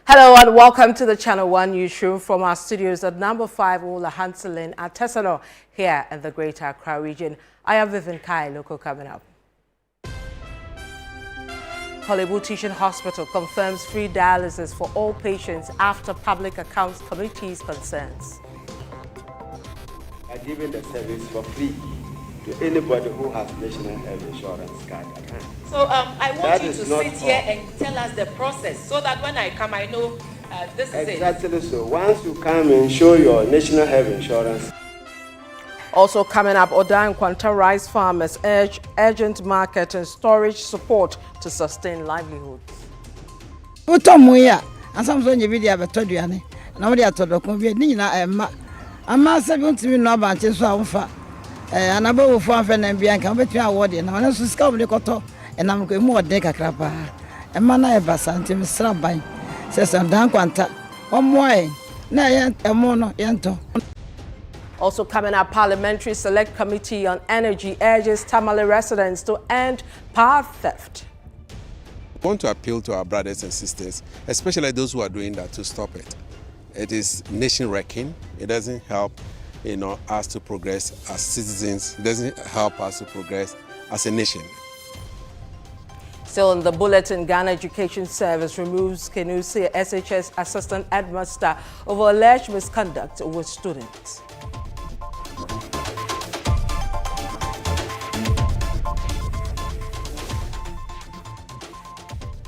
Hello and welcome to the Channel 1 Newsroom from our studios at number 5 Ola Hanselin at Tesano here in the Greater Accra region. I am Vivian Kai, local coming up. Korle-Bu Teaching Hospital confirms free dialysis for all patients after Public Accounts Committee's concerns. Are giving the service for free to anybody who has National Health Insurance card at hand. So I want you to sit here and tell us the process so that when I come, I know this is exactly so. Once you come and show your National Health Insurance. Also coming up, Oda and Kwanta rice farmers urge urgent market and storage support to sustain livelihoods. Anabo for and Bianca, but you are warden. I want to scout the cotton, and I'm going more deck a crapper. And Mana Basantim Strabine says, I'm down quanta. One more, nay, a mono, yanto. Also coming up, Parliamentary Select Committee on Energy urges Tamale residents to end power theft. I want to appeal to our brothers and sisters, especially those who are doing that, to stop it. It is nation wrecking. It doesn't help us to progress as citizens. It doesn't help us to progress as a nation. Still in the bulletin, Ghana Education Service removes Kenusi SHS Assistant Headmaster over alleged misconduct with students.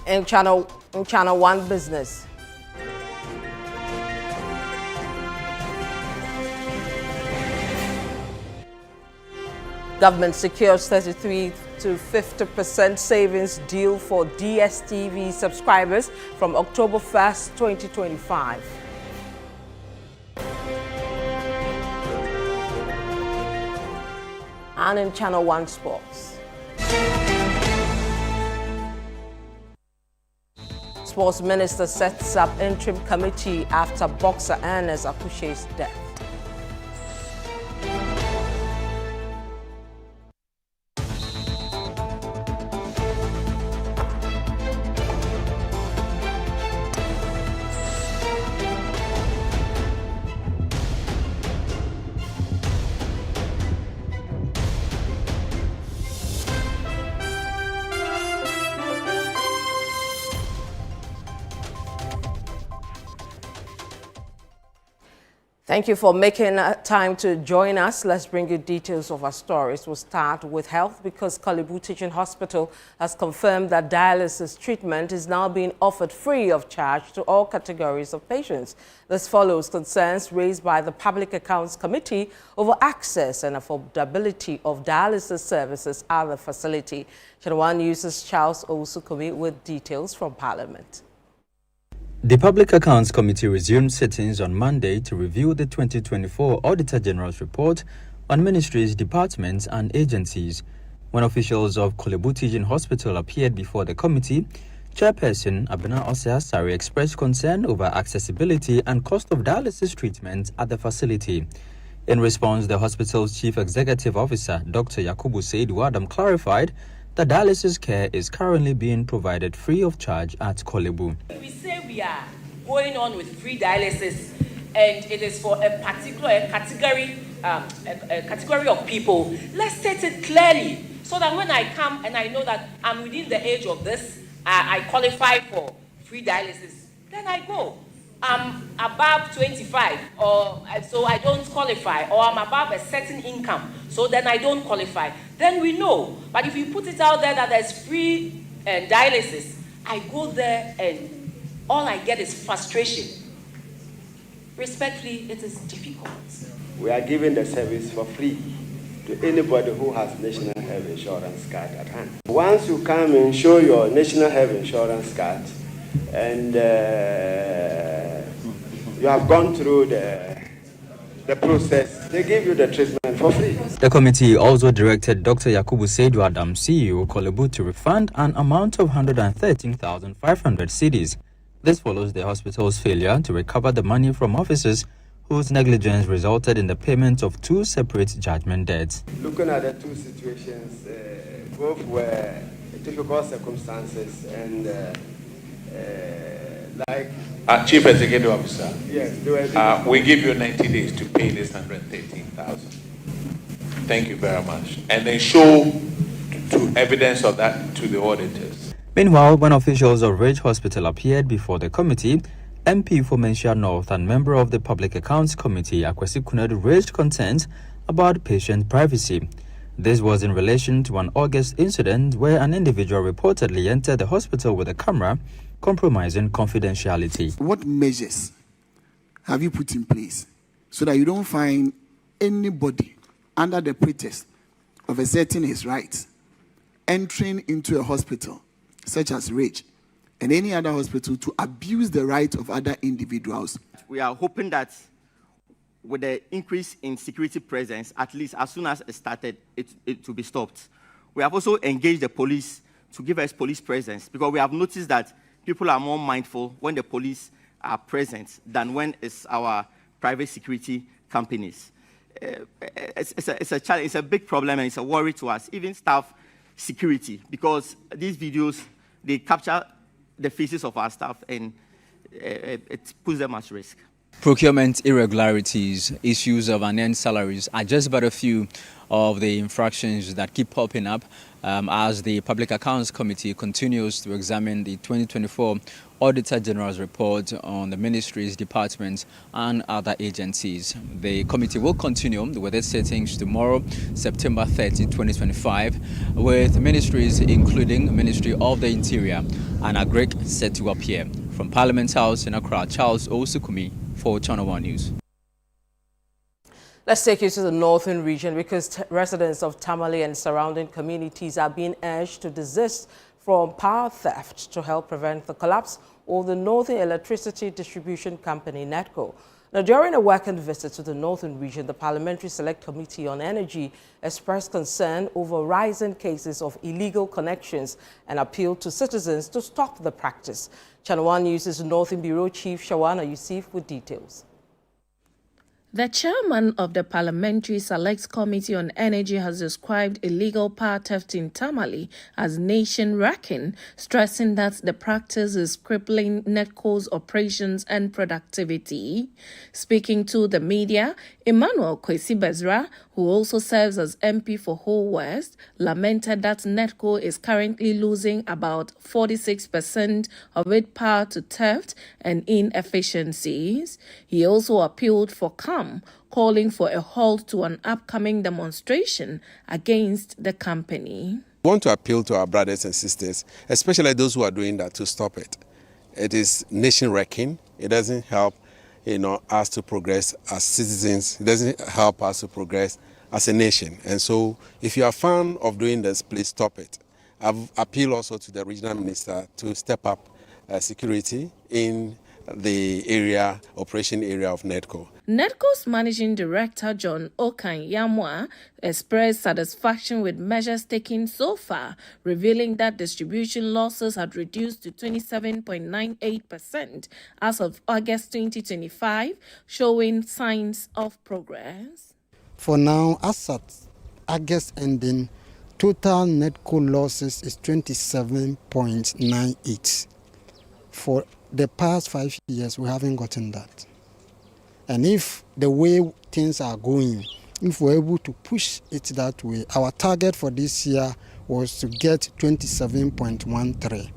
In Channel 1 Business. Government secures 33 to 50% savings deal for DSTV subscribers from October 1st, 2025. And in Channel 1 Sports. Sports Minister sets up interim committee after boxer Ernest Akushe's death. Thank you for making time to join us. Let's bring you details of our stories. We'll start with health because Korle-Bu Teaching Hospital has confirmed that dialysis treatment is now being offered free of charge to all categories of patients. This follows concerns raised by the Public Accounts Committee over access and affordability of dialysis services at the facility. Channel 1 News' Charles Owusu with details from Parliament. The Public Accounts Committee resumed sittings on Monday to review the 2024 Auditor General's report on ministries, departments and agencies. When officials of Korle-Bu Teaching Hospital appeared before the committee, Chairperson Abena Ose-Asare expressed concern over accessibility and cost of dialysis treatment at the facility. In response, the hospital's Chief Executive Officer, Dr. Yakubu Seidu-Adam, clarified that dialysis care is currently being provided free of charge at Korle-Bu. We say we are going on with free dialysis, and it is for a particular category, a category of people. Let's state it clearly, so that when I come and I know that I'm within the age of this, I qualify for free dialysis, then I go. I'm above 25, so I don't qualify, or I'm above a certain income, so then I don't qualify. Then we know. But if you put it out there that there's free dialysis, I go there and all I get is frustration. Respectfully, it is difficult. We are giving the service for free to anybody who has National Health Insurance card at hand. Once you come and show your National Health Insurance card and you have gone through the process, they give you the treatment for free. The committee also directed Dr. Yakubu Seidu-Adam, CEO Korle-Bu, to refund an amount of 113,500 cedis. This follows the hospital's failure to recover the money from officers whose negligence resulted in the payment of two separate judgment debts. Looking at the two situations, both were difficult circumstances, and Like, Chief Executive Officer, yes, they were we give you 90 days to pay this 113,000. Thank you very much. And then show to evidence of that to the auditors. Meanwhile, when officials of Ridge Hospital appeared before the committee, MP for Menchia North and member of the Public Accounts Committee, Akwasi Kunadu, raised concerns about patient privacy. This was in relation to an August incident where an individual reportedly entered the hospital with a camera, compromising confidentiality. What measures have you put in place so that you don't find anybody under the pretext of asserting his rights entering into a hospital such as Ridge and any other hospital to abuse the rights of other individuals? We are hoping that with the increase in security presence, at least as soon as it started, it will be stopped. We have also engaged the police to give us police presence because we have noticed that people are more mindful when the police are present than when it's our private security companies. It's a challenge, it's a big problem, and it's a worry to us, even staff security, because these videos, they capture the faces of our staff and it puts them at risk. Procurement irregularities, issues of unearned salaries are just but a few of the infractions that keep popping up as the Public Accounts Committee continues to examine the 2024 Auditor General's report on the ministries, departments and other agencies. The committee will continue with its sittings tomorrow, September 30, 2025, with ministries including Ministry of the Interior and Agric set to appear. From Parliament House in Accra, Charles Osukumi for Channel 1 News. Let's take you to the northern region because residents of Tamale and surrounding communities are being urged to desist from power theft to help prevent the collapse of the Northern Electricity Distribution Company, NEDCO. Now, during a working visit to the northern region, the Parliamentary Select Committee on Energy expressed concern over rising cases of illegal connections and appealed to citizens to stop the practice. Channel 1 News' Northern Bureau Chief Shawana Yusuf with details. The chairman of the Parliamentary Select Committee on Energy has described illegal power theft in Tamale as nation-wrecking, stressing that the practice is crippling NEDCO's operations and productivity. Speaking to the media, Emmanuel Kwesi Bezra, who also serves as MP for Whole West, lamented that NEDCO is currently losing about 46% of its power to theft and inefficiencies. He also appealed for calm, calling for a halt to an upcoming demonstration against the company. We want to appeal to our brothers and sisters, especially those who are doing that, to stop it. It is nation-wrecking. It doesn't help, us to progress as citizens. It doesn't help us to progress as a nation. And so, if you are a fan of doing this, please stop it. I've appealed also to the regional minister to step up security in the operation area of NEDCO. NEDCO's Managing Director John Okan Yamwa expressed satisfaction with measures taken so far, revealing that distribution losses had reduced to 27.98% as of August 2025, showing signs of progress. For now, as at August ending, total NEDCO losses is 27.98. For the past 5 years, we haven't gotten that. And if the way things are going, if we're able to push it that way, our target for this year was to get 27.13.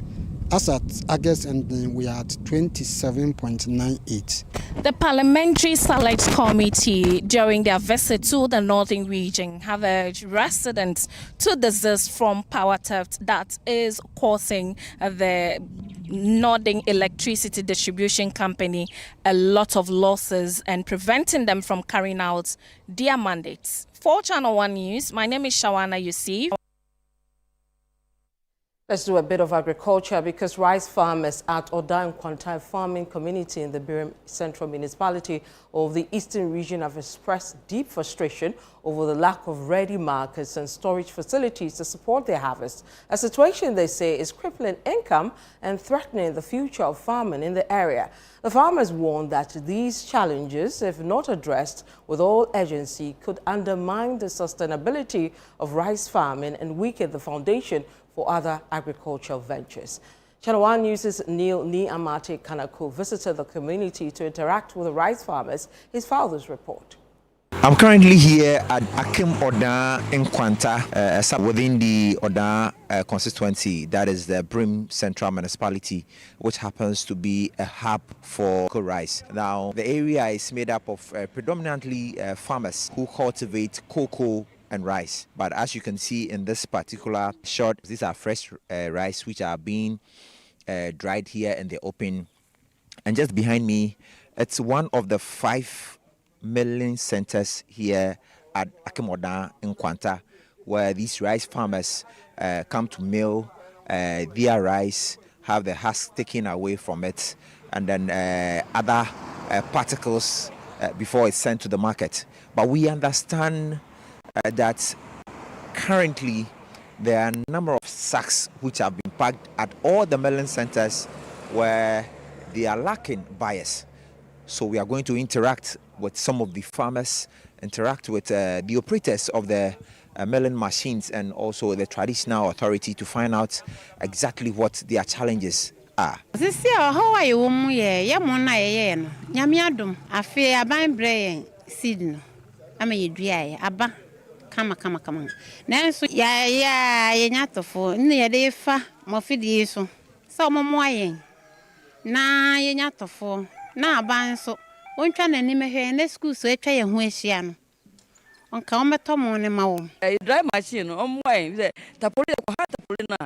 As at August ending, we are at 27.98. The Parliamentary Select Committee, during their visit to the northern region, have urged residents to desist from power theft that is causing the Northern Electricity Distribution Company a lot of losses and preventing them from carrying out their mandates. For Channel 1 News, my name is Shawana Yusuf. Let's do a bit of agriculture because rice farmers at Oda and Kwantai farming community in the Birim Central Municipality of the Eastern Region have expressed deep frustration over the lack of ready markets and storage facilities to support their harvest. A situation they say is crippling income and threatening the future of farming in the area. The farmers warn that these challenges, if not addressed with all urgency, could undermine the sustainability of rice farming and weaken the foundation for other agricultural ventures. Channel 1 News' Neil Niamate Kanako visited the community to interact with the rice farmers. His father's report. I'm currently here at Akim Oda in Kwanta, within the Oda constituency, that is the Brim Central Municipality, which happens to be a hub for cocoa rice. Now, the area is made up of predominantly farmers who cultivate cocoa and rice. But as you can see in this particular shot, these are fresh rice which are being dried here in the open. And just behind me, it's one of the 5 milling centers here at Akimoda in Kwanta, where these rice farmers come to mill their rice, have the husk taken away from it, and then other particles before it's sent to the market. But we understand that currently there are a number of sacks which have been packed at all the milling centers where they are lacking buyers. So we are going to interact with some of the farmers, interact with the operators of the milling machines and also the traditional authority to find out exactly what their challenges are. This year, how are you? Yamona, Yamiadum, I fear a bine brain, Sidno. I mean, dry, Abba. Come. Now, so yato for near the fa, Mofidiso. So, Momoying. Na yato for. Na ban so won twa na nim hwe na school so etwa ye ho ahia no onka o meto mo ne ma wo dry machine o mwan se tapoli ko hata tapoli na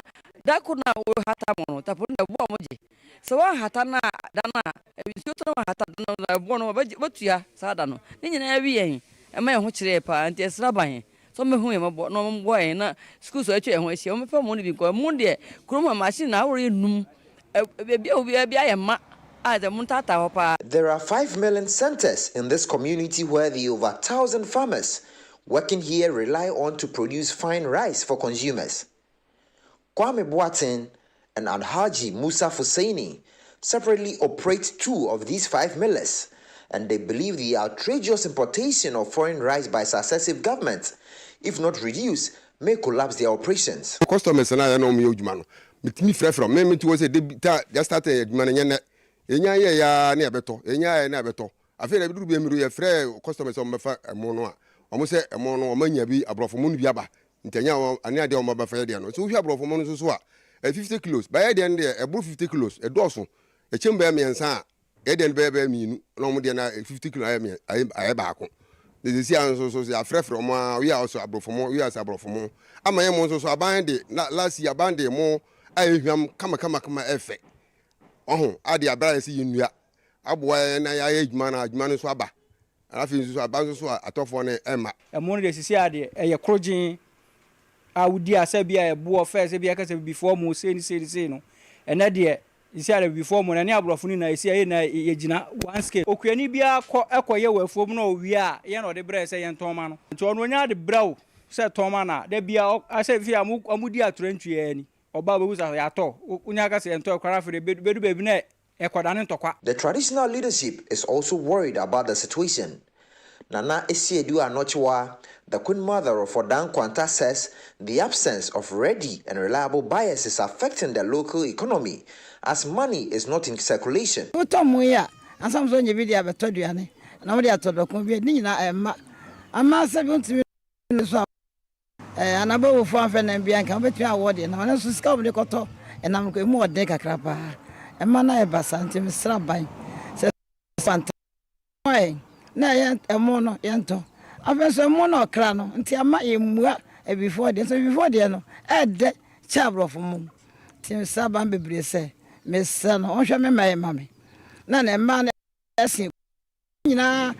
da ko na wo hata mo tapoli na bo moje so wa hata na da na bisu to na hata na bo no batua sa da no ni nyina wi yen e ma ye ho kire pa anti esra ban so me hu ye mo no mo bo yen na school so etwa ye ho ahia o me fa mo ne bi ko mo de kroma machine na wo ye num bi aye ma. There are 5 milling centers in this community where the over 1,000 farmers working here rely on to produce fine rice for consumers. Kwame Boateng and Alhaji Musa Fusaini separately operate 2 of these 5 millers, and they believe the outrageous importation of foreign rice by successive governments, if not reduced, may collapse their operations. Customers enya ye ya na ebeto enya ye na ebeto afi na biduru bi emiru ye frɛ customers on befa emo no a omo se emo no omanya bi abrofo mu no bi aba ntanya ane ade o befa ye de no so hwi abrofo mu no so a 50 kilos ba ye de ne ebro 50 kilos edoso echemba miensa a ye de be miinu no mo de na 50 kilos aye ba ko de si an so ya frɛ omo a wi a so abrofo mu wi a so abrofo mu ama ye mo so aban de last year aban de mo aye hwam kama efe oh ade abara si yinua aboa na ya adwuma no so aba afi so aba so atofo ne ema emo de sisi ade eye krogin awudi asabi a ebo first bi aka se before mo se ni no ena de sisi ade before mo na ne abrofo ni na esi aye na yegina one scale okuani bia ekoye wafuom na owi a ye na ode bra se ye ntoma no nto no nya de brawo se toma na de bia ase fi amudi atrantwie ani. The traditional leadership is also worried about the situation. Nana Esiedu Anochwa, the Queen Mother of Odan Kwanta, says the absence of ready and reliable buyers is affecting the local economy as money is not in circulation. Anabo for and Bianca, but you are warden. I want to scout the cotton, and I'm going more deck a crapper. A man I basanti, Mr. Rabbi says, Santa. Why, nay, a mono, yanto. I've been some mono crano until my mua before the ano, add that chabro for moon. Tim Saban Bibri say, Miss Son, on shall my mammy. None a man as him. The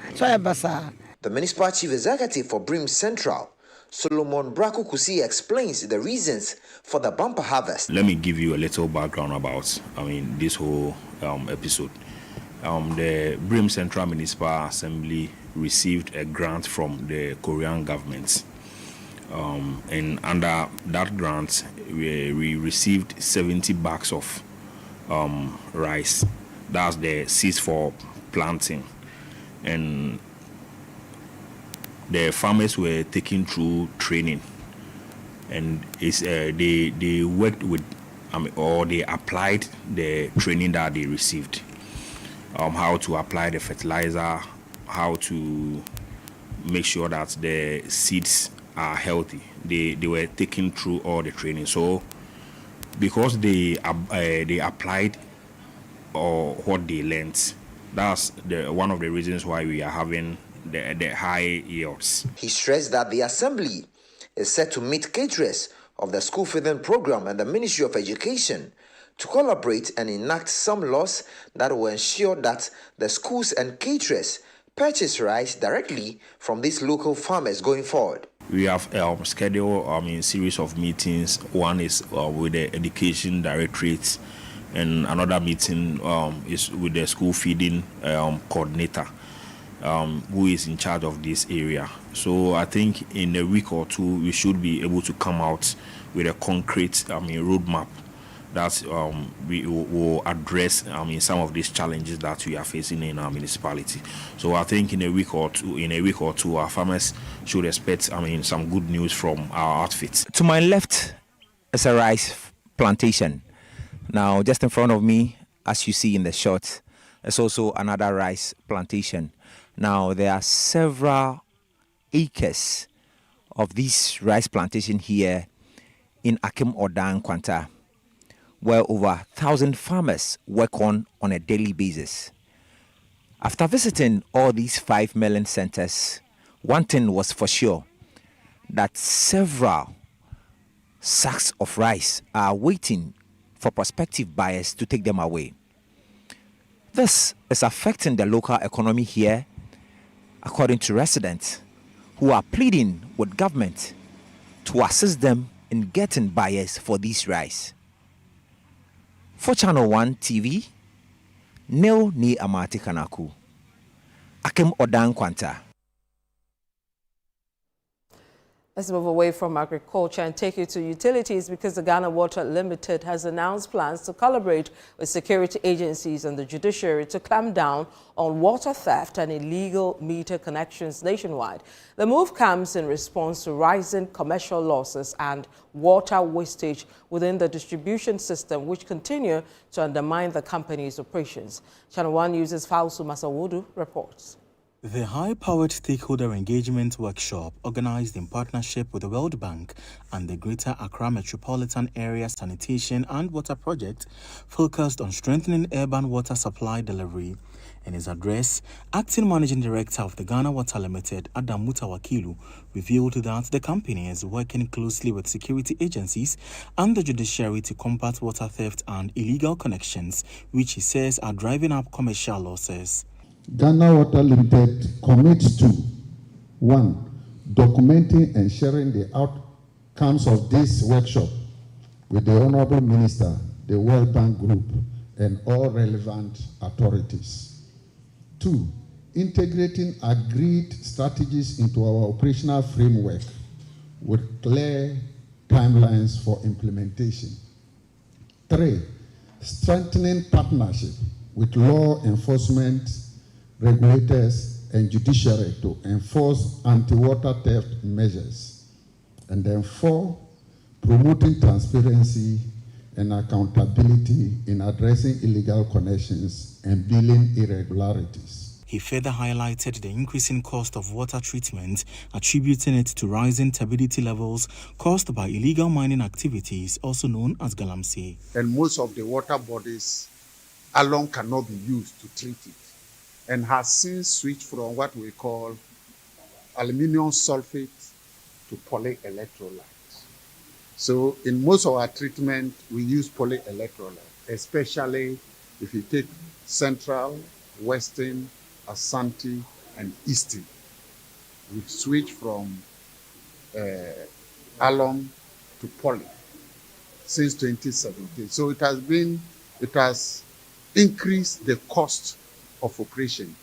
municipal chief executive for Brim Central, Solomon Braku Kusi, explains the reasons for the bumper harvest. Let me give you a little background about, this whole episode. The Brim Central Municipal Assembly received a grant from the Korean government. And under that grant, we received 70 bags of rice. That's the seeds for planting. And the farmers were taken through training, and they worked with or they applied the training that they received. How to apply the fertilizer, how to make sure that the seeds are healthy. They were taken through all the training. So because they applied or what they learned, that's one of the reasons why we are having the high yields. He stressed that the assembly is set to meet caterers of the school feeding program and the Ministry of Education to collaborate and enact some laws that will ensure that the schools and caterers purchase rice directly from these local farmers going forward. We have scheduled a series of meetings. One is with the Education Directorate, and another meeting is with the school feeding coordinator, who is in charge of this area. So I think in a week or two, we should be able to come out with a concrete roadmap that we will address some of these challenges that we are facing in our municipality. So I think in a week or two, our farmers should expect some good news from our outfits. To my left is a rice plantation. Now, just in front of me, as you see in the shot, is also another rice plantation. Now, there are several acres of this rice plantation here in Akim Odan, Kwanta, where over 1,000 farmers work on a daily basis. After visiting all these 5 milling centers, one thing was for sure, that several sacks of rice are waiting for prospective buyers to take them away. This is affecting the local economy here, according to residents who are pleading with government to assist them in getting buyers for this rice. For Channel 1 TV, Neo Ni Amati Kanaku, Akim Odan Kwanta. Let's move away from agriculture and take you to utilities, because the Ghana Water Limited has announced plans to collaborate with security agencies and the judiciary to clamp down on water theft and illegal meter connections nationwide. The move comes in response to rising commercial losses and water wastage within the distribution system, which continue to undermine the company's operations. Channel 1 News' Fausu Masawodu reports. The high-powered stakeholder engagement workshop, organized in partnership with the World Bank and the Greater Accra Metropolitan Area Sanitation and Water Project, focused on strengthening urban water supply delivery. In his address, Acting Managing Director of the Ghana Water Limited, Adam Mutawakilu, revealed that the company is working closely with security agencies and the judiciary to combat water theft and illegal connections, which he says are driving up commercial losses. Ghana Water Limited commits to 1. Documenting and sharing the outcomes of this workshop with the Honorable Minister, the World Bank Group, and all relevant authorities. 2. Integrating agreed strategies into our operational framework with clear timelines for implementation. 3. Strengthening partnership with law enforcement regulators and judiciary to enforce anti-water theft measures. And then 4, promoting transparency and accountability in addressing illegal connections and billing irregularities. He further highlighted the increasing cost of water treatment, attributing it to rising turbidity levels caused by illegal mining activities, also known as galamsey. And most of the water bodies alone cannot be used to treat it, and has since switched from what we call aluminum sulfate to polyelectrolyte. So in most of our treatment, we use polyelectrolyte, especially if you take Central, Western, Asante, and Eastern. We've switched from alum to poly since 2017. So it has increased the cost of operation.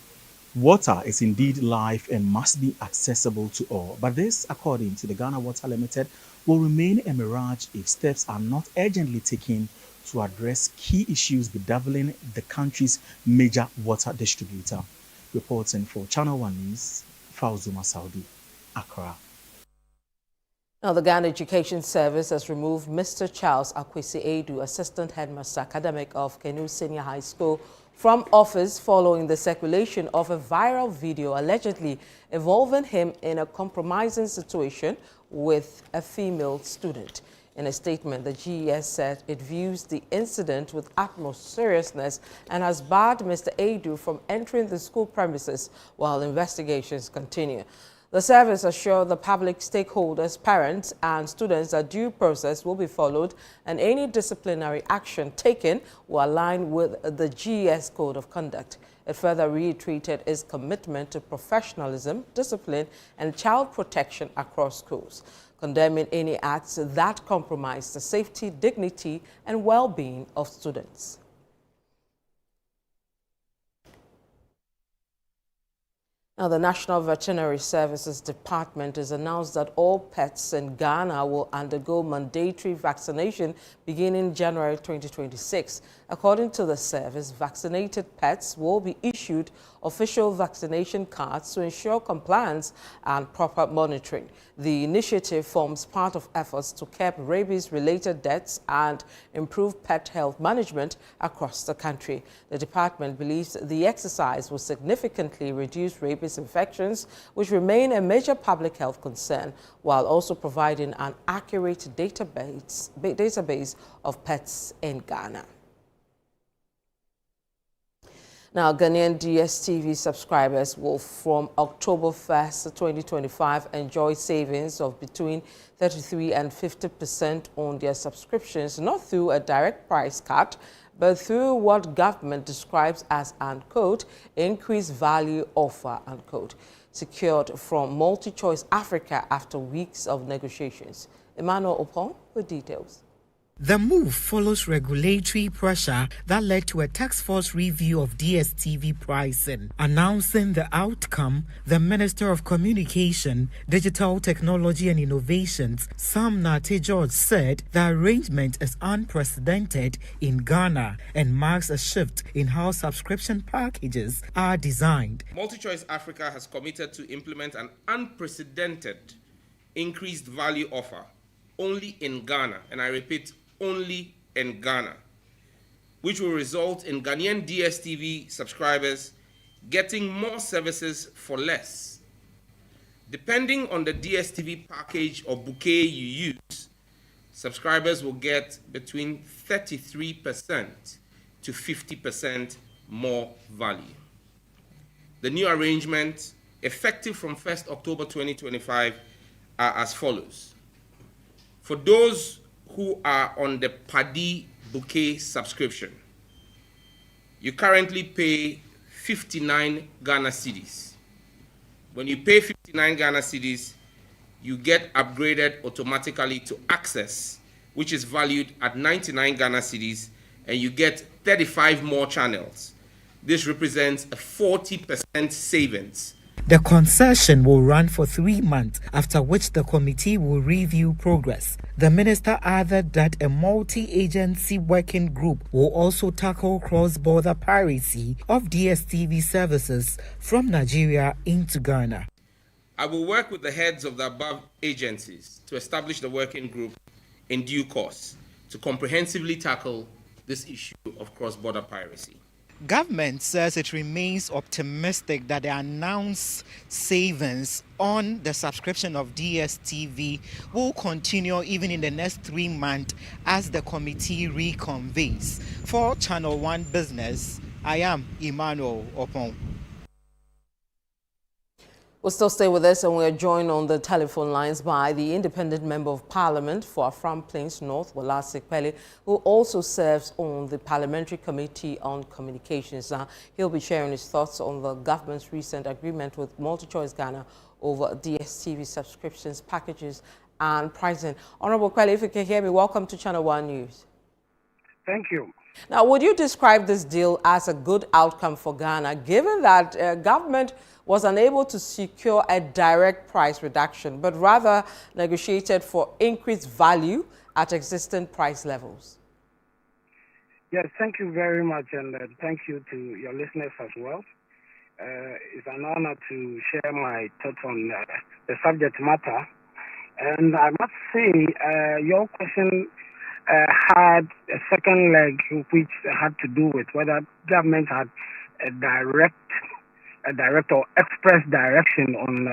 Water is indeed life and must be accessible to all. But this, according to the Ghana Water Limited, will remain a mirage if steps are not urgently taken to address key issues bedeviling the country's major water distributor. Reporting for Channel 1 News, Fauzuma Saudi, Accra. Now, the Ghana Education Service has removed Mr. Charles Akwesi Edu, Assistant Headmaster Academic of Kenu Senior High School, from office following the circulation of a viral video allegedly involving him in a compromising situation with a female student. In a statement, the GES said it views the incident with utmost seriousness and has barred Mr. Edu from entering the school premises while investigations continue. The service assured the public stakeholders, parents and students that due process will be followed and any disciplinary action taken will align with the GES Code of Conduct. It further reiterated its commitment to professionalism, discipline and child protection across schools, condemning any acts that compromise the safety, dignity and well-being of students. Now, the National Veterinary Services Department has announced that all pets in Ghana will undergo mandatory vaccination beginning January 2026. According to the service, vaccinated pets will be issued official vaccination cards to ensure compliance and proper monitoring. The initiative forms part of efforts to curb rabies-related deaths and improve pet health management across the country. The department believes the exercise will significantly reduce rabies infections, which remain a major public health concern, while also providing an accurate database of pets in Ghana. Now, Ghanaian DSTV subscribers will, from October 1st, 2025, enjoy savings of between 33 and 50% on their subscriptions, not through a direct price cut, but through what government describes as, unquote, increased value offer, unquote, secured from MultiChoice Africa after weeks of negotiations. Emmanuel Opon with details. The move follows regulatory pressure that led to a task force review of DSTV pricing. Announcing the outcome, the Minister of Communication, Digital Technology and Innovations, Sam Nate George, said the arrangement is unprecedented in Ghana and marks a shift in how subscription packages are designed. MultiChoice Africa has committed to implement an unprecedented increased value offer only in Ghana, and I repeat, only in Ghana, which will result in Ghanaian DSTV subscribers getting more services for less. Depending on the DSTV package or bouquet you use, subscribers will get between 33% to 50% more value. The new arrangement, effective from 1st October 2025, are as follows. For those who are on the Paddy Bouquet subscription, you currently pay 59 Ghana cedis. When you pay 59 Ghana cedis, you get upgraded automatically to Access, which is valued at 99 Ghana cedis, and you get 35 more channels. This represents a 40% savings. The concession will run for 3 months, after which the committee will review progress. The minister added that a multi-agency working group will also tackle cross-border piracy of DSTV services from Nigeria into Ghana. I will work with the heads of the above agencies to establish the working group in due course to comprehensively tackle this issue of cross-border piracy. Government says it remains optimistic that the announced savings on the subscription of DSTV will continue even in the next 3 months as the committee reconvenes. For Channel 1 Business, I am Emmanuel Opon. We'll still stay with us, and we're joined on the telephone lines by the Independent Member of Parliament for Afram Plains North, Wala Sekpele, who also serves on the Parliamentary Committee on Communications. He'll be sharing his thoughts on the government's recent agreement with MultiChoice Ghana over DSTV subscriptions, packages and pricing. Honorable Kwele, if you can hear me, welcome to Channel 1 News. Thank you. Now, would you describe this deal as a good outcome for Ghana, given that government was unable to secure a direct price reduction, but rather negotiated for increased value at existing price levels? Yes, thank you very much, and thank you to your listeners as well. It's an honor to share my thoughts on the subject matter. And I must say, your question had a second leg, which had to do with whether government had a direct or express direction on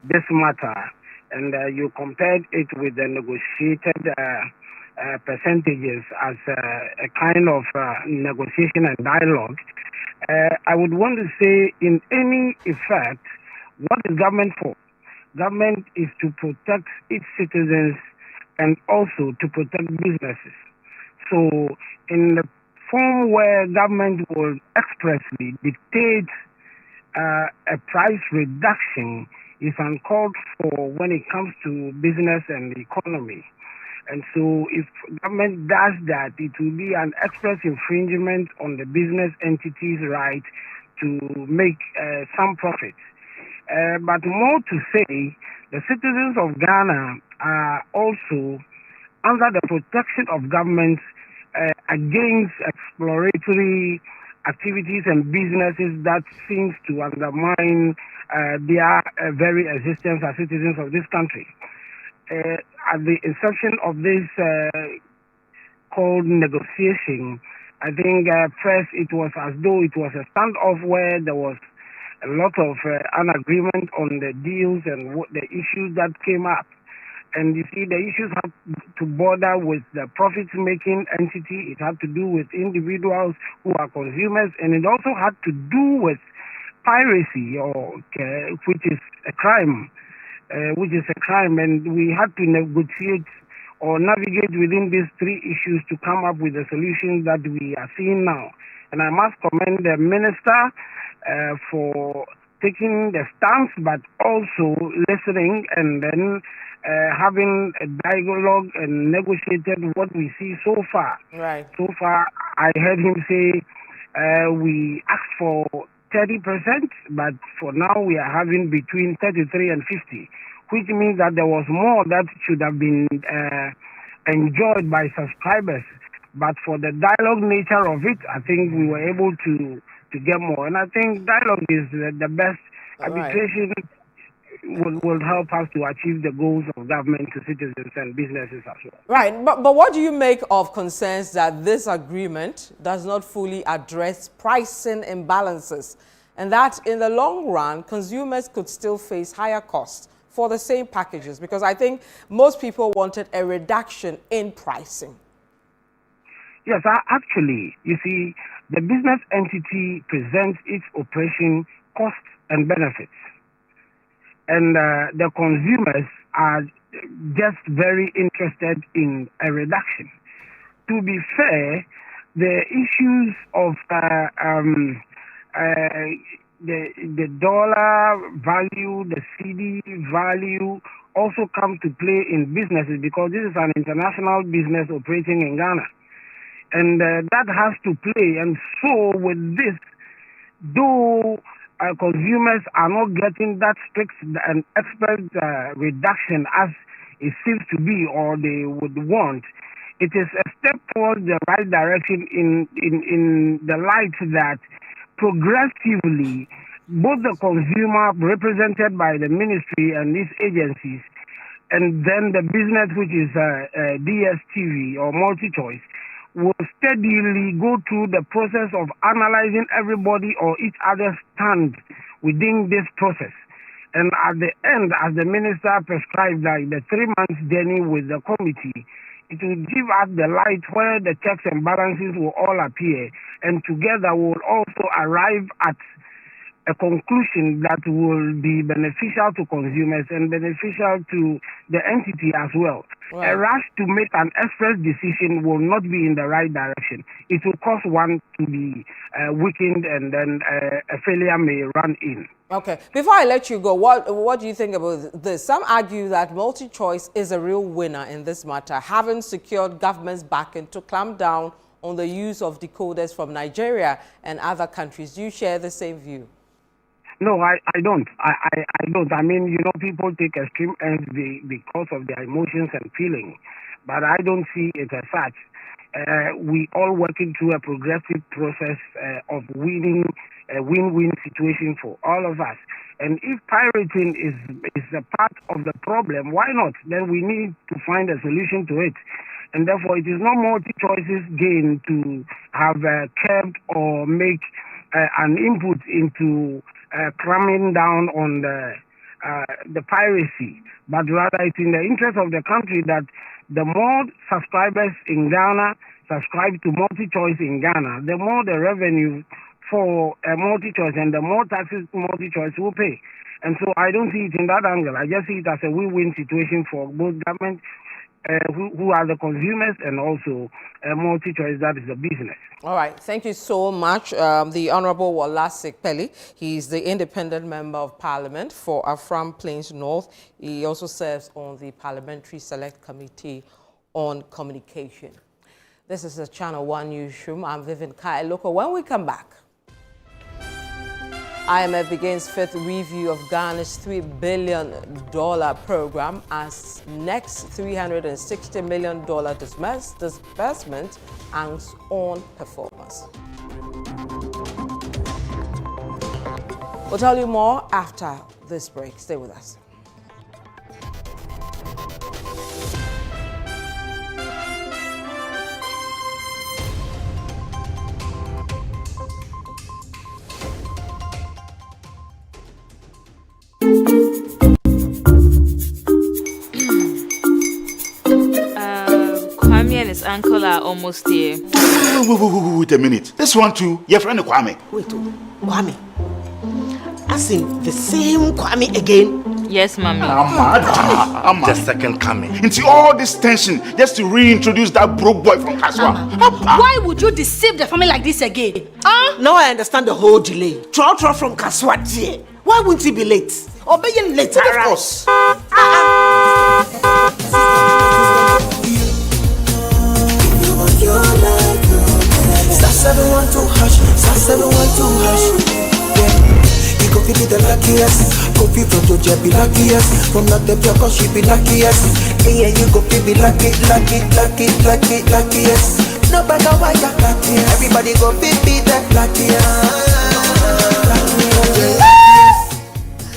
this matter, and you compared it with the negotiated percentages as a kind of negotiation and dialogue. I would want to say, in any effect, what is government for? Government is to protect its citizens and also to protect businesses. So in the form where government will expressly dictate a price reduction is uncalled for when it comes to business and the economy. And so if government does that, it will be an express infringement on the business entity's right to make some profit. But more to say, the citizens of Ghana are also under the protection of governments against exploratory activities and businesses that seems to undermine their very existence as citizens of this country. At the inception of this called negotiation, I think first it was as though it was a standoff where there was a lot of an agreement on the deals and what the issues that came up. And you see, the issues have to border with the profit-making entity. It had to do with individuals who are consumers, and it also had to do with piracy, which is a crime. And we had to negotiate or navigate within these three issues to come up with the solutions that we are seeing now. And I must commend the minister for taking the stance, but also listening and then having a dialogue and negotiated what we see so far. Right. So far, I heard him say we asked for 30%, but for now we are having between 33 and 50, which means that there was more that should have been enjoyed by subscribers. But for the dialogue nature of it, I think we were able to get more. And I think dialogue is the best. Arbitration will help us to achieve the goals of government to citizens and businesses as well. Right, but what do you make of concerns that this agreement does not fully address pricing imbalances and that in the long run, consumers could still face higher costs for the same packages? Because I think most people wanted a reduction in pricing. Yes, actually, you see, the business entity presents its operation costs and benefits. And the consumers are just very interested in a reduction. To be fair, the issues of the dollar value, the CD value also come to play in businesses because this is an international business operating in Ghana. And that has to play. And so with this, though consumers are not getting that strict and expert reduction as it seems to be or they would want, it is a step towards the right direction in the light that progressively both the consumer represented by the ministry and these agencies and then the business, which is DSTV or multi-choice, will steadily go through the process of analyzing everybody or each other's stand within this process. And at the end, as the minister prescribed, like the 3 months journey with the committee, it will give us the light where the checks and balances will all appear. And together we will also arrive at a conclusion that will be beneficial to consumers and beneficial to the entity as well. Right. A rush to make an express decision will not be in the right direction. It will cause one to be weakened and then a failure may run in. Okay. Before I let you go, what do you think about this? Some argue that multi-choice is a real winner in this matter, having secured government's backing to clamp down on the use of decoders from Nigeria and other countries. Do you share the same view? No, I don't. I don't. I mean, people take extreme ends because of their emotions and feelings, but I don't see it as such. We all working through a progressive process of winning a win-win situation for all of us. And if pirating is a part of the problem, why not? Then we need to find a solution to it. And therefore, it is not multi-choices gain to have curbed or make an input into cramming down on the piracy, but rather it's in the interest of the country that the more subscribers in Ghana subscribe to multi-choice in Ghana, the more the revenue for multi-choice and the more taxes multi-choice will pay. And so I don't see it in that angle. I just see it as a win-win situation for both government, who are the consumers, and also multi-choice, that is the business. All right, thank you so much. The Honorable Walasik Peli, he's the independent member of parliament for Afram Plains North. He also serves on the Parliamentary Select Committee on Communication. This is the Channel 1 Newsroom. I'm Vivian Kai Loco. When we come back, IMF begins fifth review of Ghana's $3 billion program as next $360 million disbursement hangs on performance. We'll tell you more after this break. Stay with us. Kwame and his uncle are almost here. Wait a minute. This one too, your friend Kwame. Wait, Kwame? As in the same Kwame again? Yes, Mommy. The second coming. Into all this tension just to reintroduce that broke boy from Kaswa. Why would you deceive the family like this again? Now I understand the whole delay. Troll from Kaswa dear. Why wouldn't he be late? Obey him later. Of course. Star 712 hash, star 712 hash. He go be the luckiest. Kofi from Georgia be luckiest. From not the cause she be luckiest. Yeah, you go be luckiest. No matter why you're luckiest. Everybody go be the luckiest.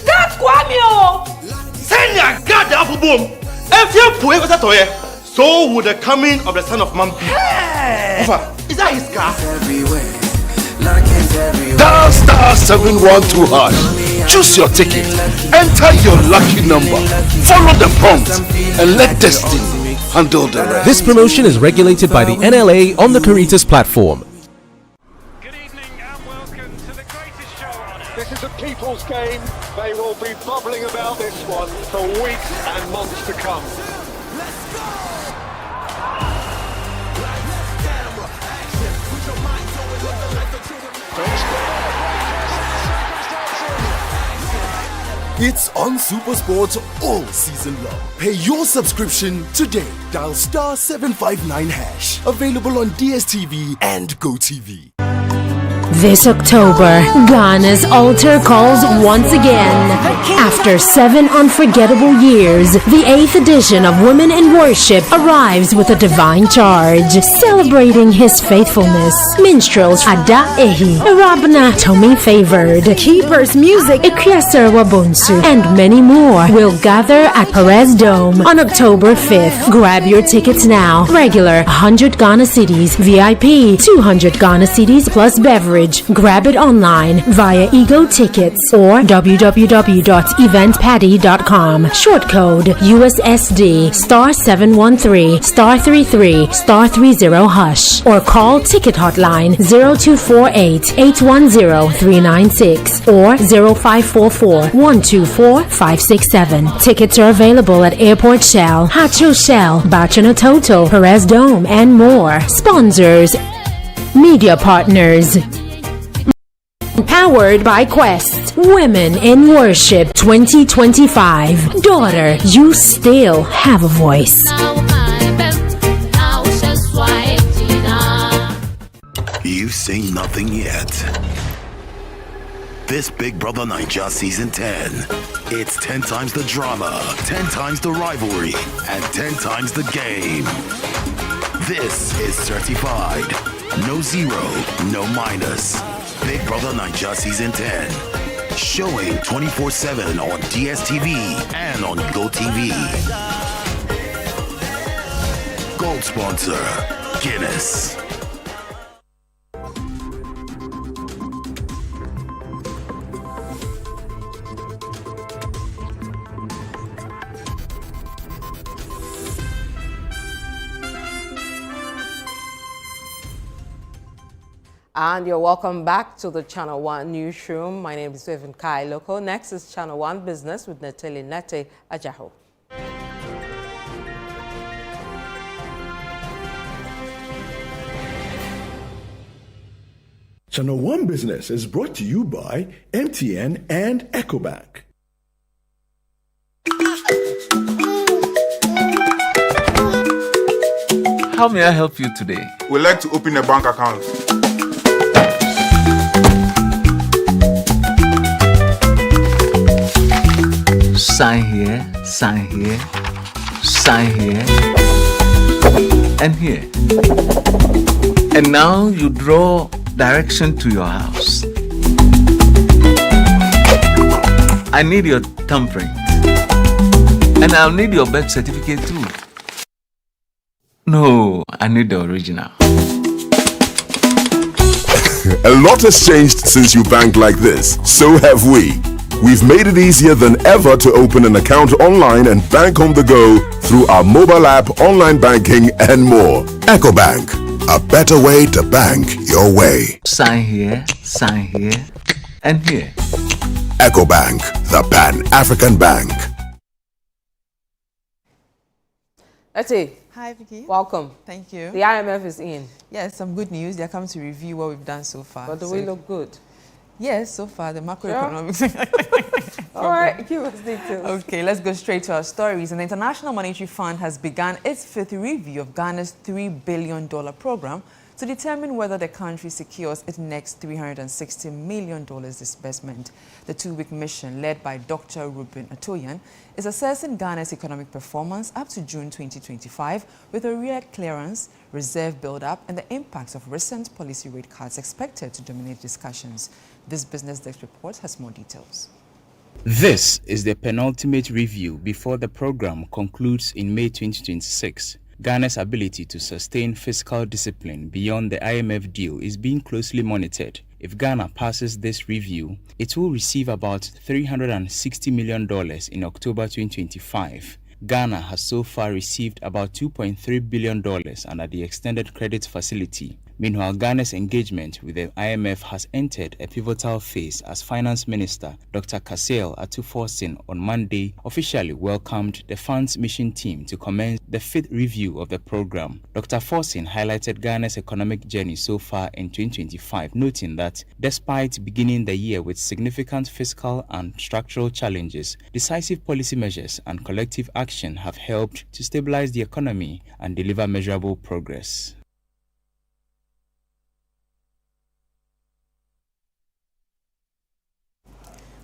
That's Kwame! Send your God the apple boom. If you put it toy, so would the coming of the Son of Man be. Is that his car? Dial star 712 hash. Choose your ticket. Enter your lucky number. Follow the prompt and let destiny handle the rest. This promotion is regulated by the NLA on the Caritas platform. This is a people's game. They will be bubbling about this one for weeks and months to come. It's on Super Sports all season long. Pay your subscription today. Dial star 759 hash. Available on DSTV and GoTV. This October, Ghana's altar calls once again. After 7 unforgettable years, the 8th edition of Women in Worship arrives with a divine charge. Celebrating his faithfulness, minstrels Ada Ehi, Rabna Tomi Favored, Keepers Music, Ikriaserwa Bonsu, and many more will gather at Perez Dome on October 5th. Grab your tickets now. Regular 100 Ghana cedis, VIP 200 Ghana cedis plus beverage. Grab it online via Ego Tickets or www.eventpaddy.com. Short code USSD star 713 star 33 star 30 hash or call ticket hotline 0248 810 396 or 0544 124 567. Tickets are available at Airport Shell, Hacho Shell, Bachana Toto, Perez Dome, and more. Sponsors, media partners. Powered by Quest. Women in Worship 2025. Daughter, you still have a voice. You've seen nothing yet. This Big Brother Naija Season 10. It's 10 times the drama, 10 times the rivalry, and 10 times the game. This is certified. No zero, no minus. Big Brother Naija Season 10. Showing 24/7 on DSTV and on GoTV. Gold sponsor, Guinness. And you're welcome back to the Channel 1 Newsroom. My name is Vivian Kai Loco. Next is Channel 1 Business with Natali Nete Ajaho. Channel 1 Business is brought to you by MTN and EcoBank. How may I help you today? We'd like to open a bank account. Sign here, sign here, sign here, and here. And now you draw direction to your house. I need your thumbprint. And I'll need your birth certificate too. No, I need the original. A lot has changed since you banked like this. So have we. We've made it easier than ever to open an account online and bank on the go through our mobile app, online banking, and more. EcoBank, a better way to bank your way. Sign here, and here. EcoBank, the Pan-African Bank. Eti. Hi, Vicky. Welcome. Thank you. The IMF is in. Yes, some good news. They're coming to review what we've done so far. But do we look good? Yes, so far, the macroeconomics. Sure? All right, give us details. Okay, let's go straight to our stories. And the International Monetary Fund has begun its fifth review of Ghana's $3 billion program to determine whether the country secures its next $360 million disbursement. The two-week mission, led by Dr. Ruben Atoyan, is assessing Ghana's economic performance up to June 2025 with arrear clearance, reserve build-up, and the impacts of recent policy rate cuts expected to dominate discussions. This Business Desk report has more details. This is the penultimate review before the program concludes in May 2026. Ghana's ability to sustain fiscal discipline beyond the IMF deal is being closely monitored. If Ghana passes this review, it will receive about $360 million in October 2025. Ghana has so far received about $2.3 billion under the extended credit facility. Meanwhile, Ghana's engagement with the IMF has entered a pivotal phase as Finance Minister Dr. Kasel Atuforsin on Monday officially welcomed the fund's mission team to commence the fifth review of the program. Dr. Forsin highlighted Ghana's economic journey so far in 2025, noting that despite beginning the year with significant fiscal and structural challenges, decisive policy measures and collective action have helped to stabilize the economy and deliver measurable progress.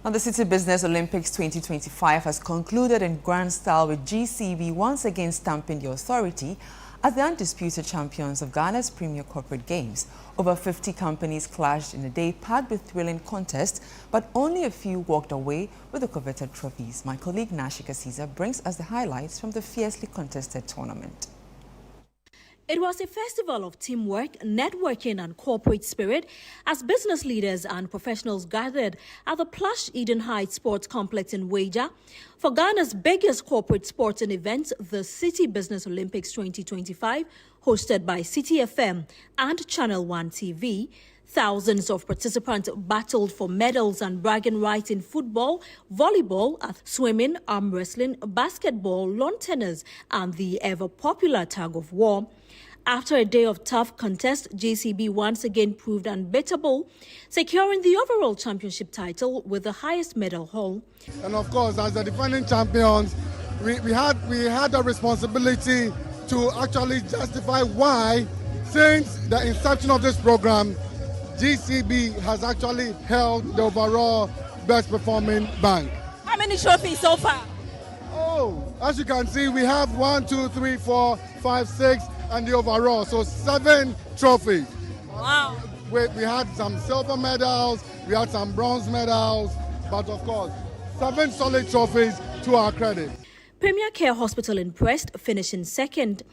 Now, the City Business Olympics 2025 has concluded in grand style with GCB once again stamping the authority as the undisputed champions of Ghana's premier corporate games. Over 50 companies clashed in a day packed with thrilling contests, but only a few walked away with the coveted trophies. My colleague Nashika Caesar brings us the highlights from the fiercely contested tournament. It was a festival of teamwork, networking and corporate spirit as business leaders and professionals gathered at the plush Eden Heights Sports Complex in Weija for Ghana's biggest corporate sporting event, the City Business Olympics 2025, hosted by City FM and Channel 1 TV. Thousands of participants battled for medals and bragging rights in football, volleyball, swimming, arm wrestling, basketball, lawn tennis, and the ever-popular tug of war. After a day of tough contest, JCB once again proved unbeatable, securing the overall championship title with the highest medal haul. And of course, as the defending champions, we had a responsibility to actually justify why, since the inception of this program, GCB has actually held the overall best performing bank. How many trophies so far? Oh, as you can see, we have 1, 2, 3, 4, 5, 6, and the overall, so 7 trophies. Wow. We had some silver medals, we had some bronze medals, but of course, 7 solid trophies to our credit. Premier Care Hospital impressed, finishing second.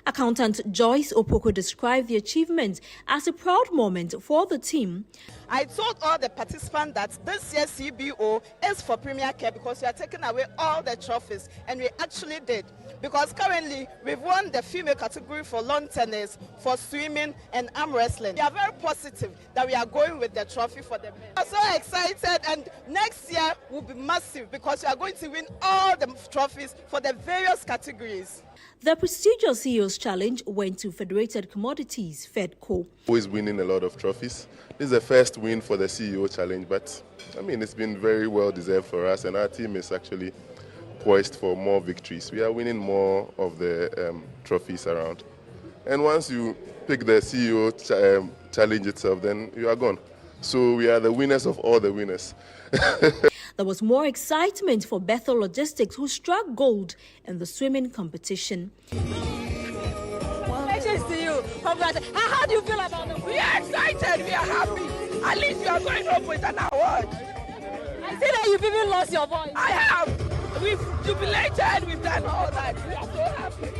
Accountant Joyce Opoko described the achievement as a proud moment for the team. I told all the participants that this year's CBO is for Premier Care because we are taking away all the trophies, and we actually did. Because currently we've won the female category for lawn tennis, for swimming and arm wrestling. We are very positive that we are going with the trophy for the men. I'm so excited, and next year will be massive because we are going to win all the trophies for the various categories. The prestigious CEO's challenge went to Federated Commodities, FedCo. Always winning a lot of trophies. This is the first win for the CEO challenge, but I mean, it's been very well deserved for us, and our team is actually poised for more victories. We are winning more of the trophies around. And once you pick the CEO challenge itself, then you are gone. So we are the winners of all the winners. There was more excitement for Bethel Logistics, who struck gold in the swimming competition. Congratulations to you. Congratulations. How do you feel about it? We are excited. We are happy. At least you are going home with an award. I see that you've even lost your voice. I have. We've jubilated. We've done all that. We are so happy.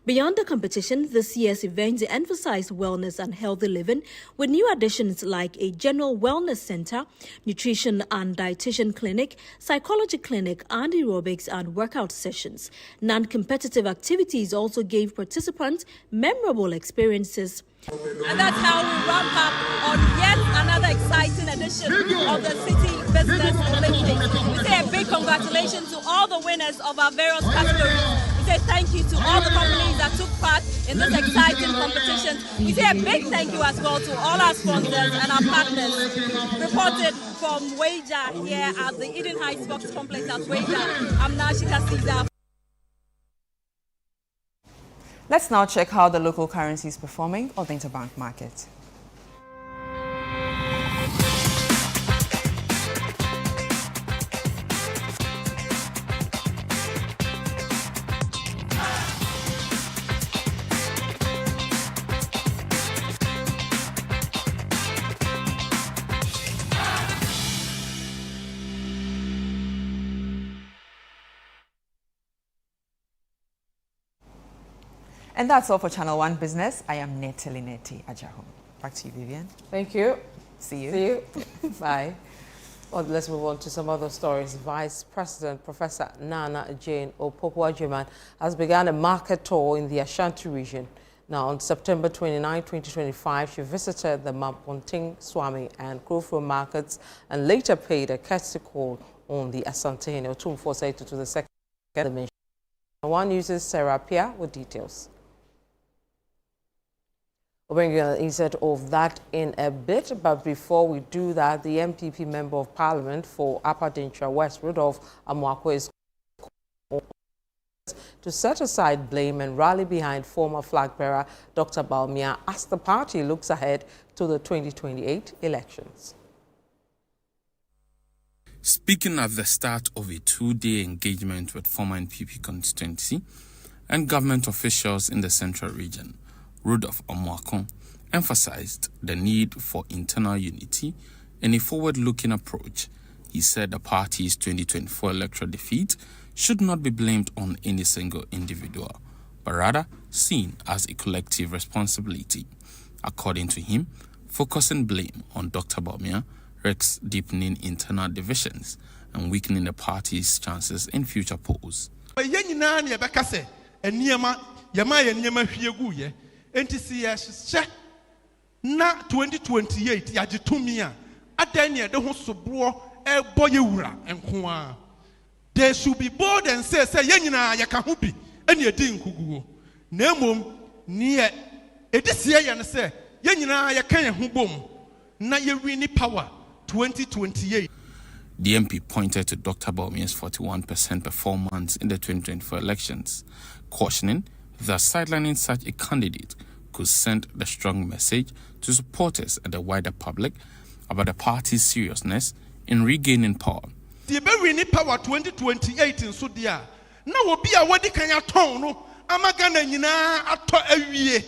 Beyond the competition, this year's event emphasized wellness and healthy living with new additions like a general wellness center, nutrition and dietitian clinic, psychology clinic, and aerobics and workout sessions. Non-competitive activities also gave participants memorable experiences. And that's how we wrap up on yet another exciting edition of the City Business Olympics. We say a big congratulations to all the winners of our various categories. We say thank you to all the companies that took part in this exciting competition. We say a big thank you as well to all our sponsors and our partners. Reported from Wager here at the Eden High Sports Complex at Wager, I'm Nashika Caesar. Let's now check how the local currency is performing on the interbank market. And that's all for Channel 1 Business. I am Neteli Ajahom. Back to you, Vivian. Thank you. See you. See you. Bye. Well, let's move on to some other stories. Vice President Professor Nana Jane Opoku-Agyeman has begun a market tour in the Ashanti region. Now, on September 29, 2025, she visited the Mamponting, Swami and Krofro markets and later paid a courtesy call on the Asantehene, or 248 to the second dimension. One uses Sarah Pia with details. We'll bring you an insight of that in a bit, but before we do that, the MPP Member of Parliament for Upper Dintra West, Rudolph Amoako, is to set aside blame and rally behind former flag bearer Dr. Bawumia as the party looks ahead to the 2028 elections. Speaking at the start of a two-day engagement with former NPP constituency and government officials in the central region, Rudolph Amoako emphasized the need for internal unity and a forward-looking approach. He said the party's 2024 electoral defeat should not be blamed on any single individual, but rather seen as a collective responsibility. According to him, focusing blame on Dr. Bawumia risks deepening internal divisions and weakening the party's chances in future polls. Na 2028 ya jitumia adanya de ho sobro enkoa. They should be bold and say yenyina ya ka ho bi ene edi nkuguo. Na emom ne edisia ya ne say yenyina ya kan ho bom na ye win power 2028. The MP pointed to Dr. Bawumia's 41% performance in the 2024 elections, cautioning that sidelining such a candidate could send the strong message to supporters and the wider public about the party's seriousness in regaining power. The win power 2028 in Sudia. Na obi a wadi kan ton no amagana nyina ato awie.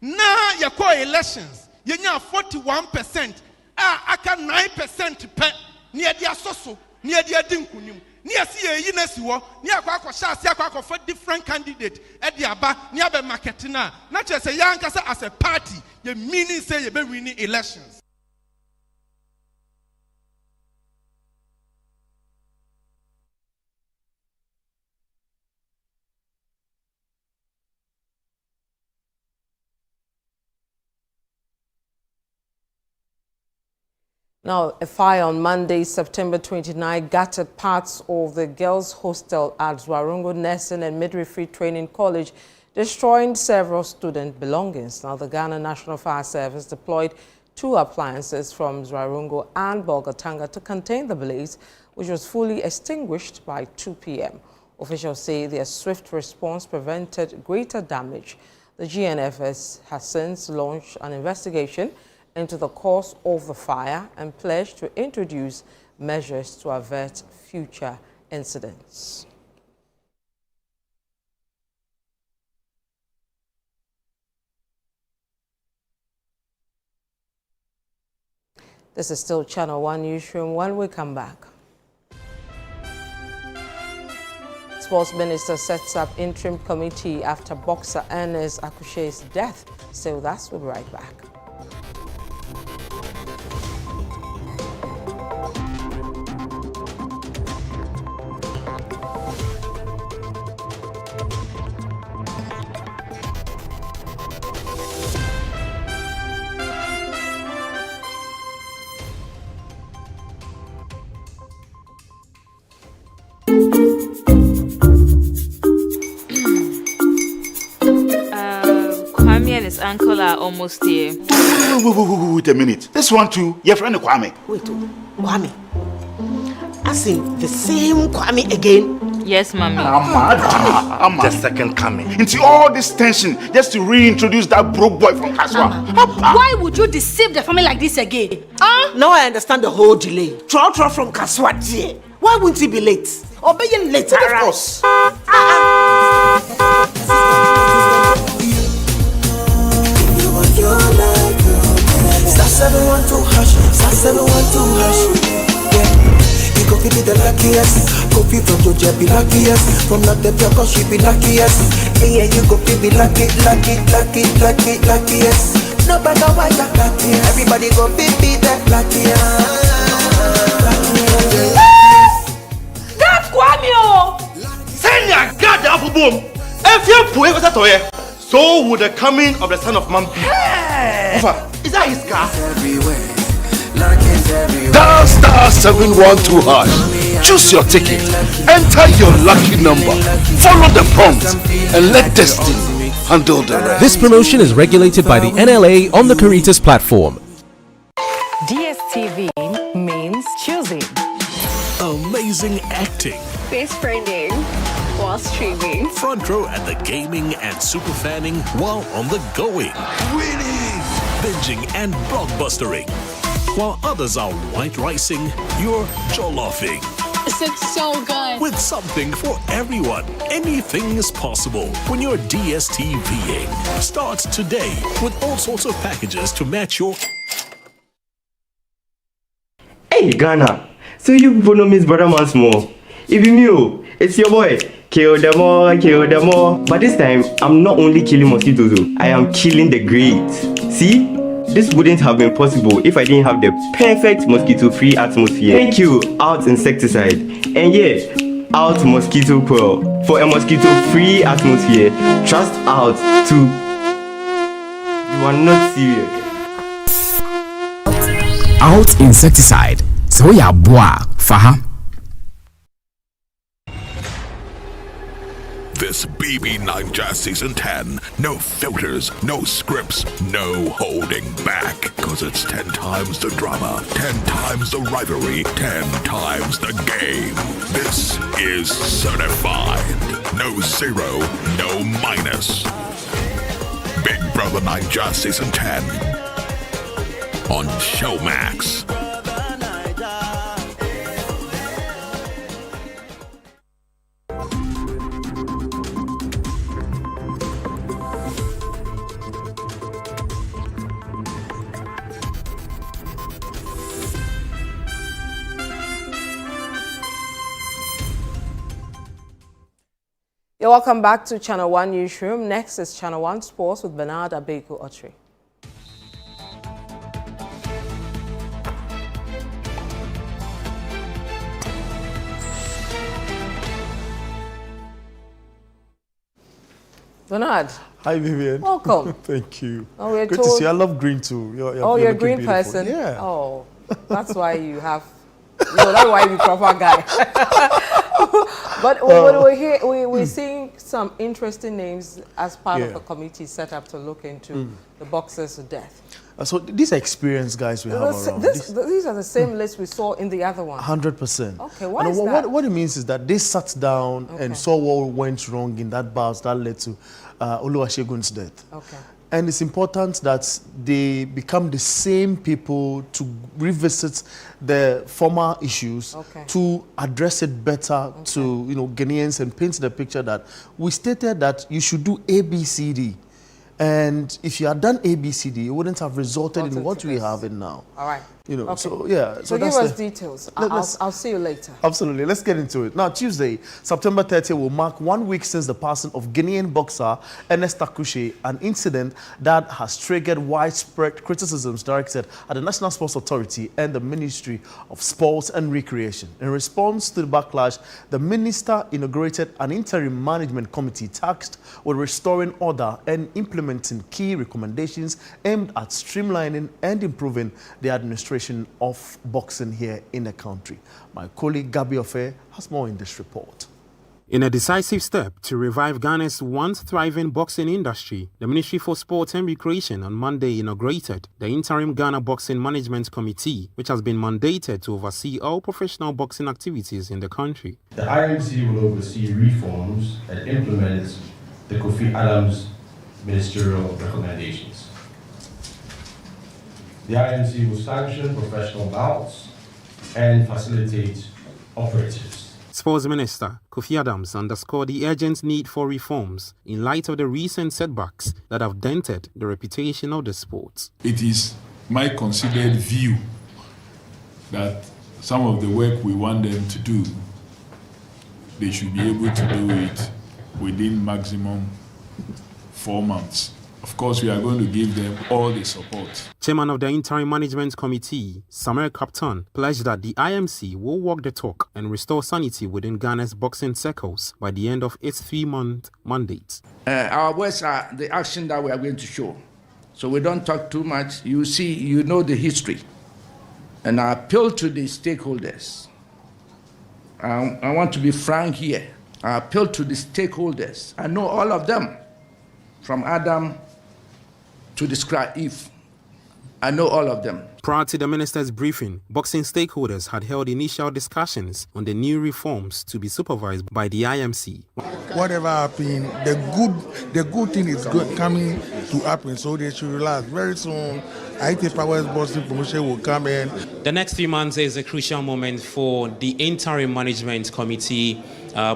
Na yakọ elections yenya 41%. Aka 9% pe near the asoso, near the adinkunim, near see a Yinesiwo, near Quaco for different candidate at the Aba, near the Marketina, not just a young as a party, the meaning say you're winning elections. Now, a fire on Monday, September 29, gutted parts of the girls' hostel at Zwarongo Nursing and Midwifery Training College, destroying several student belongings. Now, the Ghana National Fire Service deployed 2 appliances from Zwarongo and Bolgatanga to contain the blaze, which was fully extinguished by 2 p.m. Officials say their swift response prevented greater damage. The GNFS has since launched an investigation into the cause of the fire and pledged to introduce measures to avert future incidents. This is still Channel 1 Newsroom. When we come back, Sports Minister sets up interim committee after boxer Ernest Akushe's death. Stay with us, we'll be right back. Uncle are almost here. Wait a minute. This one too, your friend Kwame. Wait, Kwame. As in the same Kwame again? Yes, Mommy. I'm the second coming. Into all this tension just to reintroduce that broke boy from Kaswa. Why would you deceive the family like this again? Now I understand the whole delay. Trotro from Kaswa dear. Why wouldn't he be late? Obeying later. Of course. Star 712 hash, star 712 hash. Yeah, you go be the luckiest. Coffee from Georgia be luckiest. From not the cause she be luckiest. Yeah, you go be luckiest. No matter why you're luckiest. Everybody go be the luckiest. That's Kwame! Send your God the apple boom. If you put it toy, so would the coming of the Son of Man be. Is that his car? Dial star 712 hash. Choose your ticket. Enter your lucky number. Follow the prompts and let destiny handle the rest. This promotion is regulated by the NLA on the Caritas platform. DSTV means choosing. Amazing acting. Face branding while streaming. Front row at the gaming and super fanning while on the going. Winning. Binging and blockbustering. While others are white ricing, you're jolloffing. This looks so good. With something for everyone, anything is possible when you're DSTVing. Start today with all sorts of packages to match your... Hey Ghana, so you people know Miss Brother once more. If you knew, it's your boy. Kill them all. But this time, I'm not only killing mosquitoes, I am killing the grades. See? This wouldn't have been possible if I didn't have the perfect mosquito-free atmosphere. Thank you, Out Insecticide. And yeah, Out Mosquito Coil. For a mosquito-free atmosphere, trust Out to... You are not serious. Out Insecticide. So ya boa, faha. This BB9 Jazz Season 10. No filters, no scripts, no holding back. Cause it's 10 times the drama, 10 times the rivalry, 10 times the game. This is certified. No zero, no minus. Big Brother 9 Jazz Season 10 on Showmax. You're welcome back to Channel 1 Newsroom. Next is Channel 1 Sports with Bernard Abeko-Otri. Bernard. Hi, Vivian. Welcome. Thank you. Oh, we're Good to see you. I love green too. You're a green beautiful. person? Yeah. Oh, that's why you have... that's why you're a proper guy. But we're here, we're seeing some interesting names as part of a committee set up to look into the boxers to death. So these are experienced guys we have around. These are the same list we saw in the other one. 100%. Okay, why is that? What it means is that they sat down and saw what went wrong in that bout that led to Oluwasegun's death. Okay. And it's important that they become the same people to revisit the former issues, to address it better to Ghanaians and paint the picture that we stated that you should do A, B, C, D. And if you had done A, B, C, D, it wouldn't have resulted in what we have in now. All right. So yeah. So give us details. I'll see you later. Absolutely. Let's get into it. Now, Tuesday, September 30th will mark 1 week since the passing of Ghanaian boxer Ernest Takushe, an incident that has triggered widespread criticisms directed at the National Sports Authority and the Ministry of Sports and Recreation. In response to the backlash, the minister inaugurated an interim management committee tasked with restoring order and implementing key recommendations aimed at streamlining and improving the administration of boxing here in the country. My colleague Gabi Ofe has more in this report. In a decisive step to revive Ghana's once thriving boxing industry, the Ministry for Sport and Recreation on Monday inaugurated the Interim Ghana Boxing Management Committee, which has been mandated to oversee all professional boxing activities in the country. The IMC will oversee reforms and implement the Kofi Adams ministerial recommendations. The IMC will sanction professional bouts and facilitate operatives. Sports Minister Kofi Adams underscored the urgent need for reforms in light of the recent setbacks that have dented the reputation of the sport. It is my considered view that some of the work we want them to do, they should be able to do it within maximum 4 months. Of course, we are going to give them all the support. Chairman of the Interim Management Committee, Samuel Captain, pledged that the IMC will walk the talk and restore sanity within Ghana's boxing circles by the end of its 3-month mandate. Our words are the action that we are going to show. So we don't talk too much. You see, you know the history. And I appeal to the stakeholders. I want to be frank here. I appeal to the stakeholders. I know all of them, from Adam to describe Eve. I know all of them. Prior to the minister's briefing, boxing stakeholders had held initial discussions on the new reforms to be supervised by the IMC. Whatever happened, the good thing is coming to happen, so they should relax. Very soon, IT Powers Boxing Promotion will come in. The next 3 months is a crucial moment for the Interim Management Committee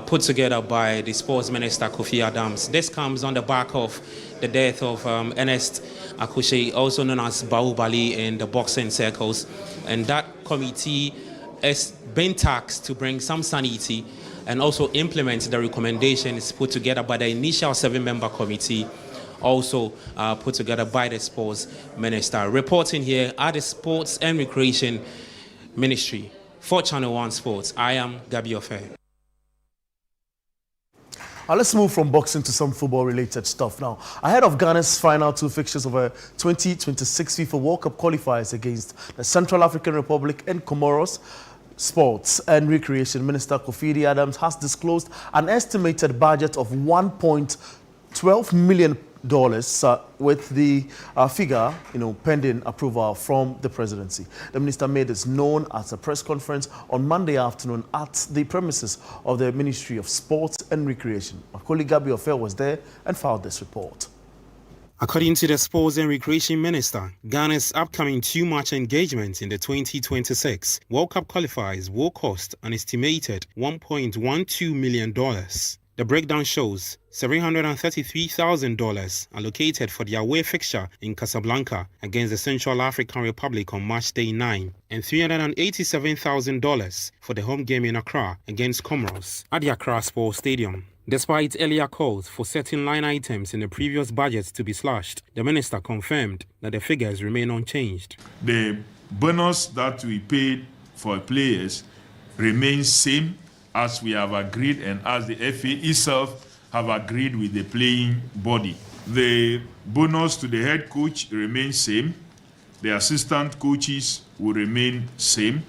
put together by the Sports Minister Kofi Adams. This comes on the back of the death of Ernest Takushe, also known as Bahubali in the boxing circles. And that committee has been tasked to bring some sanity and also implement the recommendations put together by the initial 7-member committee, also put together by the Sports Minister. Reporting here at the Sports and Recreation Ministry for Channel 1 Sports, I am Gabi Ofe. Let's move from boxing to some football-related stuff now. Ahead of Ghana's final 2 fixtures of a 2026 FIFA World Cup qualifiers against the Central African Republic and Comoros, Sports and Recreation Minister Kofi Adams has disclosed an estimated budget of $1.12 million with the figure, pending approval from the presidency. The minister made this known at a press conference on Monday afternoon at the premises of the Ministry of Sports and Recreation. My colleague Gabi Ofe was there and filed this report. According to the Sports and Recreation Minister, Ghana's upcoming 2-match engagement in the 2026 World Cup qualifiers will cost an estimated $1.12 million. The breakdown shows $733,000 allocated for the away fixture in Casablanca against the Central African Republic on March Day 9 and $387,000 for the home game in Accra against Comoros at the Accra Sports Stadium. Despite earlier calls for certain line items in the previous budgets to be slashed, the minister confirmed that the figures remain unchanged. The bonus that we paid for players remains same as we have agreed and as the FA itself have agreed with the playing body. The bonus to the head coach remains same. The assistant coaches will remain same.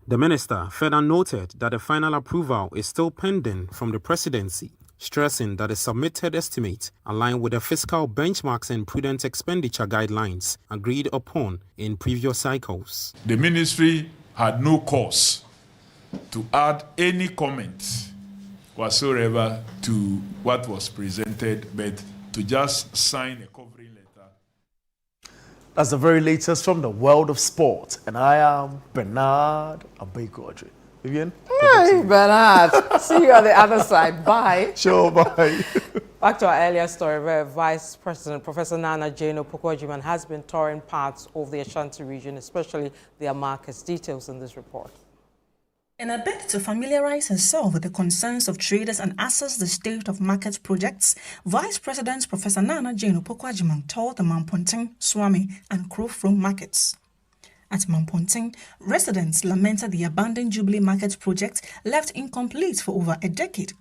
The minister further noted that the final approval is still pending from the presidency, stressing that the submitted estimates align with the fiscal benchmarks and prudent expenditure guidelines agreed upon in previous cycles. The ministry had no cause to add any comment whatsoever to what was presented, but to just sign a covering letter. That's the very latest from the world of sport. And I am Bernard Abegodre. Vivian? Hey, Bernard. See you on the other side. Bye. Sure, bye. Back to our earlier story where Vice President Professor Nana Jane Opoku-Agyeman has been touring parts of the Ashanti region, especially their markets. Details in this report. In a bid to familiarize herself with the concerns of traders and assess the state of market projects, Vice President Professor Nana Jane Opoku-Agyeman toured the Mamponting, Swami and Krofrom markets. At Mamponting, residents lamented the abandoned Jubilee Market project left incomplete for over a decade.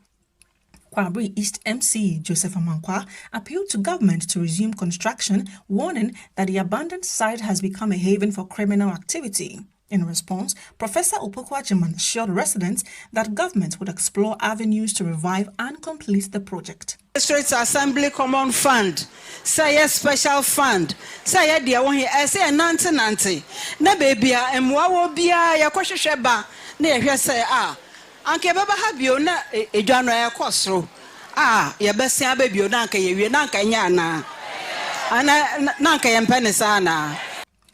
Kwabri East MC Joseph Amankwa appealed to government to resume construction, warning that the abandoned site has become a haven for criminal activity. In response, Professor Opoku-Agyeman assured residents that government would explore avenues to revive and complete the project. District Assembly Common Fund, say a special fund, say a dear one here, I say a nanti. Na baby, and what be a kwasheba, near here say, Uncle Baba have you na a genre costro. Your best baby, you nanka, you nanka yana. And nanka and penisana.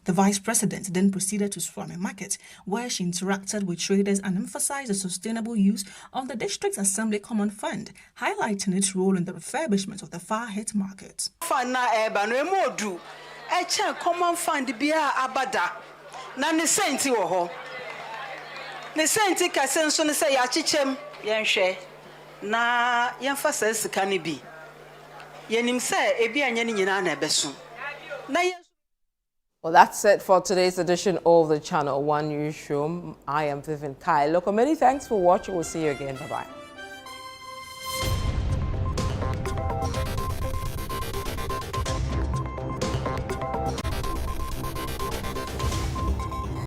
The Vice President then proceeded to Swami Market, where she interacted with traders and emphasized the sustainable use of the District Assembly Common Fund, highlighting its role in the refurbishment of the far-hit market. Common Fund be abada. Na ne senti wo ho. Ne senti ka senso ne say yachichem yenhwe. Na yemfa sika ne bi. Yenim say ebi anya ne nyina na ebeso. Na Well, that's it for today's edition of the Channel One Newsroom. I am Vivian Kai. Look, many thanks for watching. We'll see you again. Bye-bye.